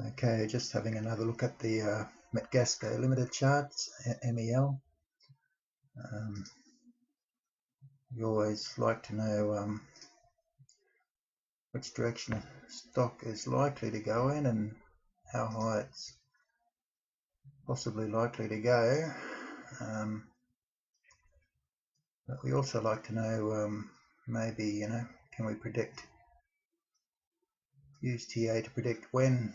Okay, just having another look at the Metgasco Limited charts, MEL. You always like to know which direction a stock is likely to go in and how high it's possibly likely to go. But we also like to know maybe, can we use TA to predict when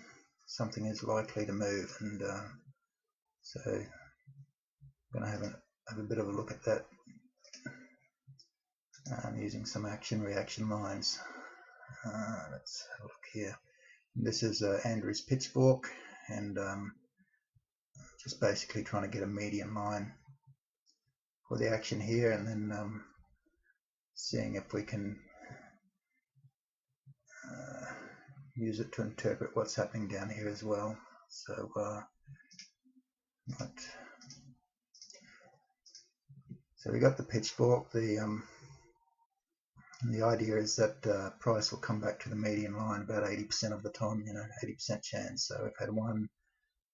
something is likely to move, and so I'm going to have a bit of a look at that using some action-reaction lines. Let's have a look here. This is Andrews Pitchfork, and just basically trying to get a median line for the action here, and then seeing if we can use it to interpret what's happening down here as well. So so we got the pitchfork. The idea is that price will come back to the median line about 80% of the time, 80% chance. So we've had 1,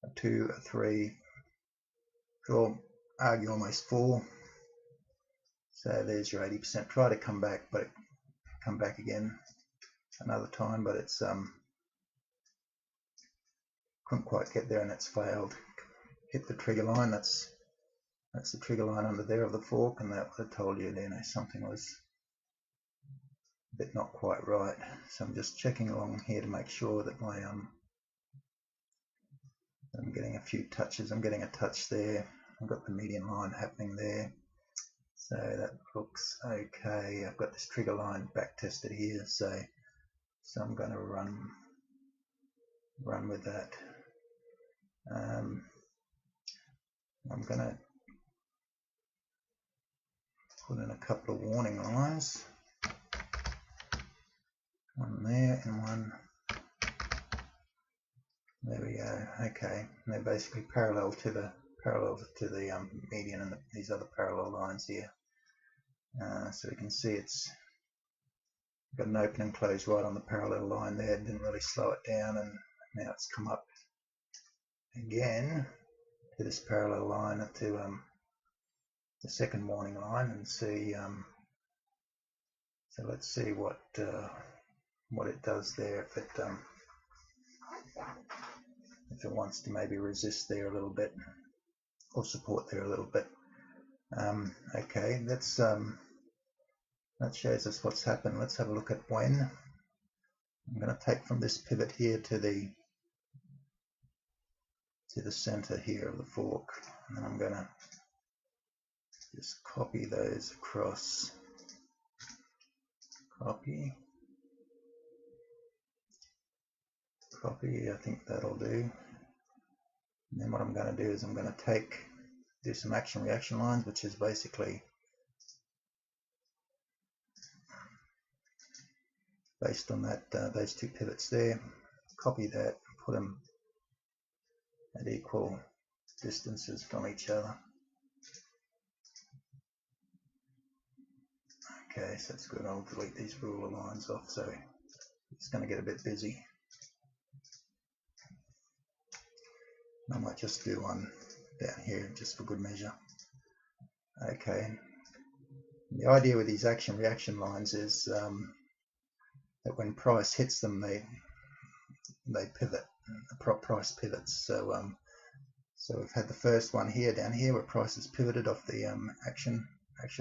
a 2, a 3, or argue almost 4. So there's your 80%. Try to come back, but come back again another time, but it's couldn't quite get there, and it's failed. Hit the trigger line. That's the trigger line under there of the fork, and that would have told you, something was a bit not quite right. So I'm just checking along here to make sure that my I'm getting a few touches. I'm getting a touch there. I've got the median line happening there, so that looks okay. I've got this trigger line back tested here, so I'm going to run with that. I'm going to put in a couple of warning lines, one there and one there. We go. Okay, and they're basically parallel to the median and these other parallel lines here. So we can see it's got an open and close right on the parallel line there. It didn't really slow it down, and now it's come up again to this parallel line to the second warning line, and see. So let's see what it does there. If it wants to maybe resist there a little bit, or support there a little bit. Okay, that shows us what's happened. Let's have a look at when. I'm going to take from this pivot here to the center here of the fork, and then I'm going to just copy those across. Copy. I think that'll do. And then what I'm going to do is I'm going to do some action-reaction lines, which is basically based on that those two pivots there. Copy that, put them at equal distances from each other. Okay, so it's good. I'll delete these ruler lines off, so it's going to get a bit busy. I might just do one down here just for good measure. Okay, the idea with these action-reaction lines is that when price hits them, they pivot. The price pivots. So so we've had the first one here down here where price has pivoted off the action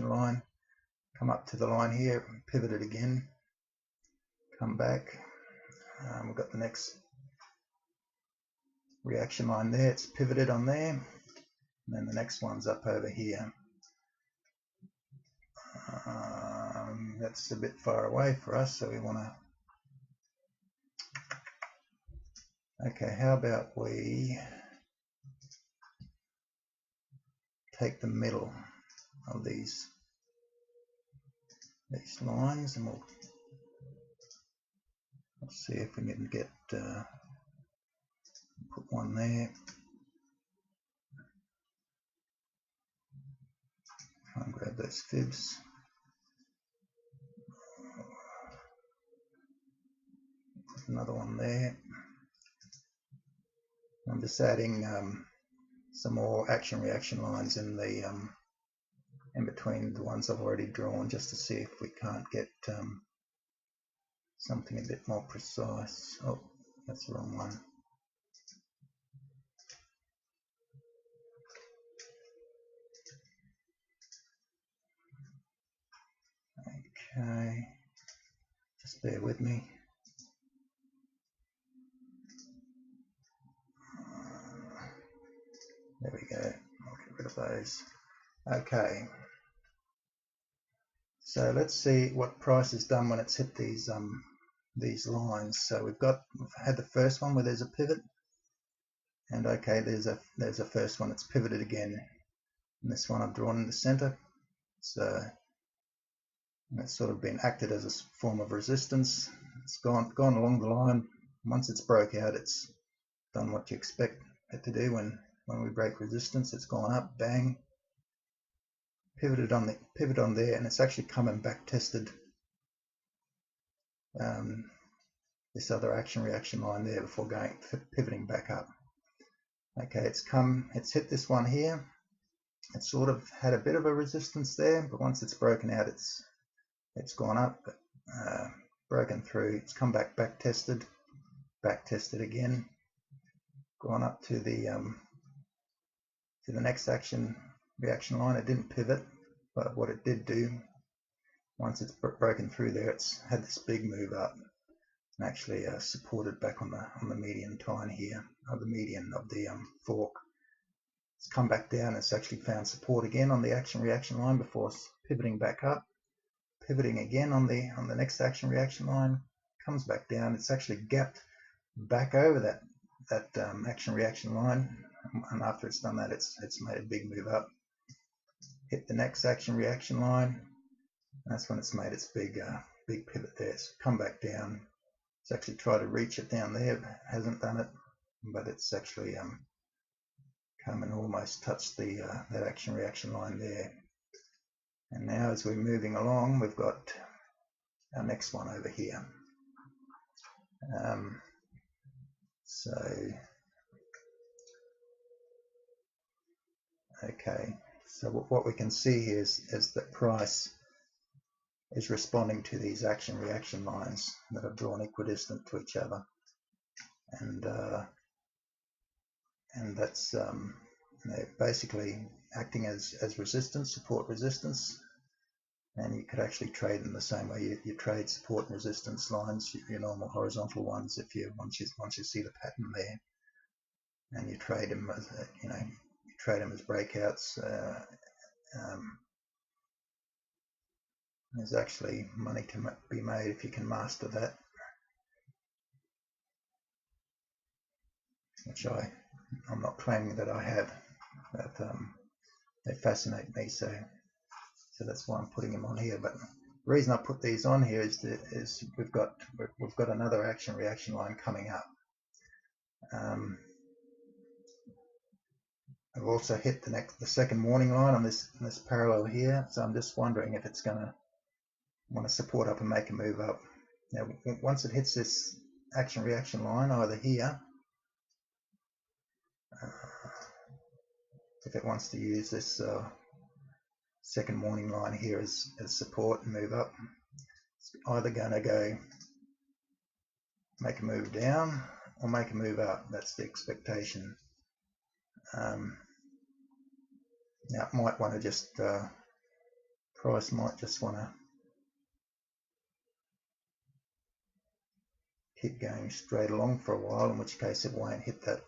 line, come up to the line here, pivoted again, come back. We've got the next reaction line there, it's pivoted on there, and then the next one's up over here. That's a bit far away for us, so we want to. Okay, how about we take the middle of these lines, and we'll see if we can get put one there. Try and grab those fibs. Put another one there. I'm just adding some more action reaction lines in the in between the ones I've already drawn, just to see if we can't get something a bit more precise. Oh, that's the wrong one. Okay, just bear with me. There we go. I'll get rid of those. Okay. So let's see what price has done when it's hit these lines. So we've had the first one where there's a pivot, and okay, there's a first one that's pivoted again. And this one I've drawn in the center. So it's sort of been acted as a form of resistance. It's gone along the line. Once it's broke out, it's done what you expect it to do when we break resistance. It's gone up, bang, pivoted on there, and it's actually come and back tested this other action reaction line there before pivoting back up. Okay, it's hit this one here. It's sort of had a bit of a resistance there, but once it's broken out, it's gone up, broken through. It's come back tested again, gone up to the next action reaction line. It didn't pivot, but what it did do, once it's broken through there, it's had this big move up and actually supported back on the median tine here, or the median of the fork. It's come back down. It's actually found support again on the action reaction line before pivoting back up, pivoting again on the next action reaction line, comes back down. It's actually gapped back over that action reaction line, and after it's done that, it's made a big move up, hit the next action reaction line. That's when it's made its big pivot there. It's come back down. It's actually tried to reach it down there, hasn't done it, but it's actually come and almost touched that action reaction line there. And now as we're moving along, we've got our next one over here. Okay, so what we can see here is that price is responding to these action reaction lines that are drawn equidistant to each other, and that's they're basically acting as resistance, support resistance. And you could actually trade them the same way you trade support and resistance lines, your normal horizontal ones. If once you see the pattern there, and you trade them as breakouts. There's actually money to be made if you can master that, which I'm not claiming that I have, but they fascinate me. So that's why I'm putting them on here. But the reason I put these on here is we've got another action reaction line coming up. I've also hit the second warning line on this parallel here, so I'm just wondering if it's going to want to support up and make a move up. Now, once it hits this action reaction line, either here, if it wants to use this second warning line here as support and move up, it's either going to go make a move down or make a move up. That's the expectation. Now it might want to just price might just want to keep going straight along for a while, in which case it won't hit that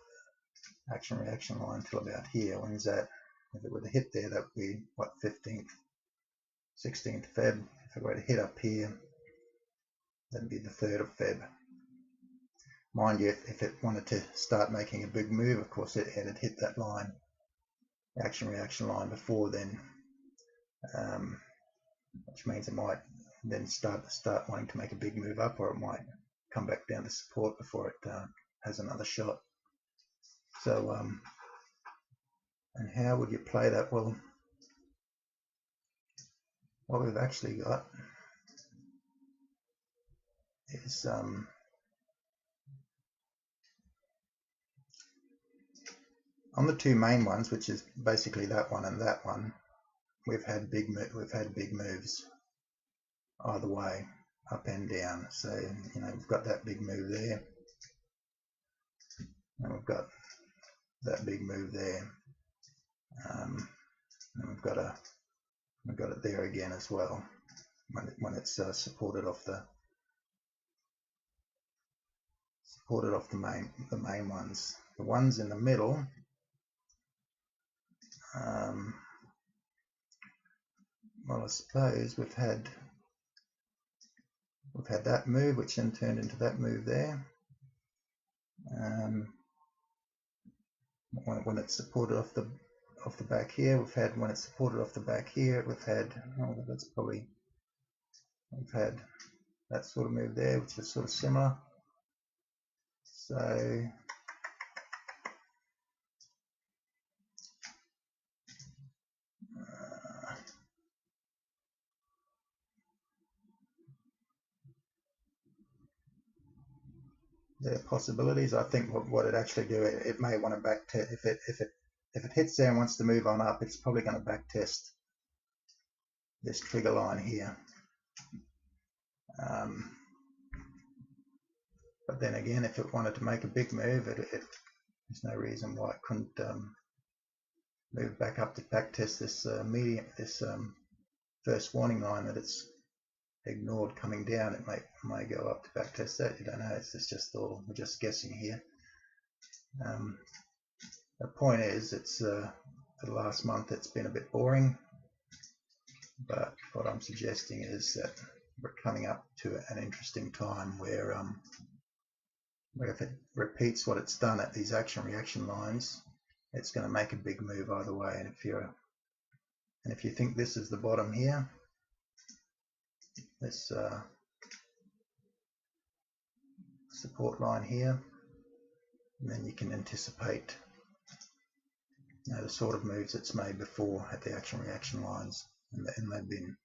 action reaction line until about here. When's that? If it were to hit there, that would be what, 15th, 16th Feb. If it were to hit up here, that'd be the 3rd of Feb. Mind you, if it wanted to start making a big move, of course it had hit that line, action reaction line, before then, which means it might then start wanting to make a big move up, or it might come back down to support before it has another shot. So and how would you play that? Well, what we've actually got is On the two main ones, which is basically that one and that one, we've had big moves either way, up and down. So we've got that big move there, and we've got that big move there, and we've got it there again as well when it's supported off the main ones. The ones in the middle, well, I suppose we've had that move, which then turned into that move there. When it's supported off the back here, we've had when it's supported off the back here, we've had we've had that sort of move there, which is sort of similar. So there are possibilities. I think what it actually do, it may want to back test. If it hits there and wants to move on up, it's probably going to back test this trigger line here. But then again, if it wanted to make a big move, there's no reason why it couldn't move back up to back test this first warning line that it's ignored coming down. It may go up to back test that. You don't know. It's just all, we're just guessing here. The point is, it's for the last month it's been a bit boring, but what I'm suggesting is that we're coming up to an interesting time where if it repeats what it's done at these action-reaction lines, it's going to make a big move either way. And if you think this is the bottom here, this support line here, and then you can anticipate the sort of moves it's made before at the action-reaction lines, and they've been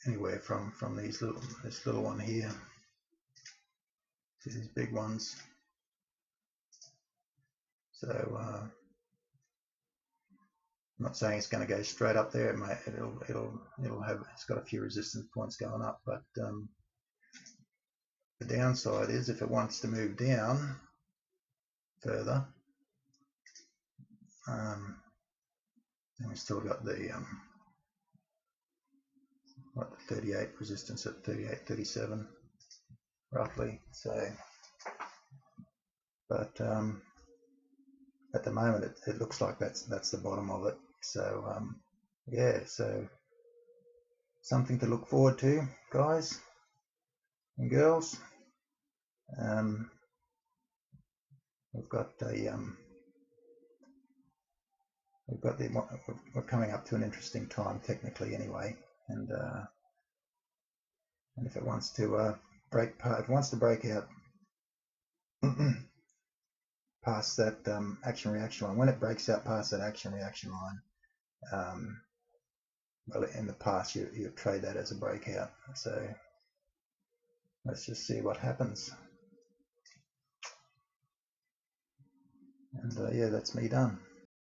anywhere from this little one here to these big ones. So I'm not saying it's going to go straight up there. It's got a few resistance points going up, but the downside is if it wants to move down further, then we've still got the 38 resistance at 38.37 roughly. So, but at the moment it looks like that's the bottom of it. So yeah, so something to look forward to, guys and girls. We're coming up to an interesting time technically anyway, and if it wants to break out past that action-reaction line, when it breaks out past that action-reaction line, well, in the past you trade that as a breakout. So let's just see what happens. And yeah, that's me done.